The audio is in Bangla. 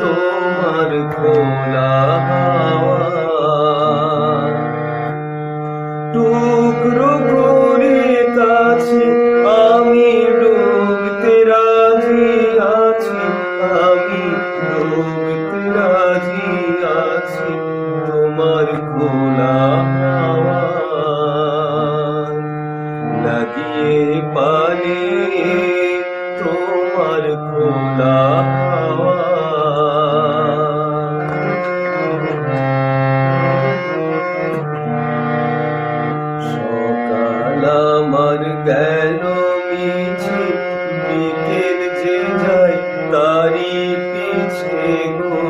তোমার খোলা হাওয়া টুকরো করে কাছে আমি ডুবতে রাজি আছি, আমি ডুবতে রাজি আছি তোমার খোলা হাওয়া লাগিয়ে পালে তোমার খোলা হাওয়া। সকাল আমার গেল মিছে, বিকেল যে যায় তারি পিছে গো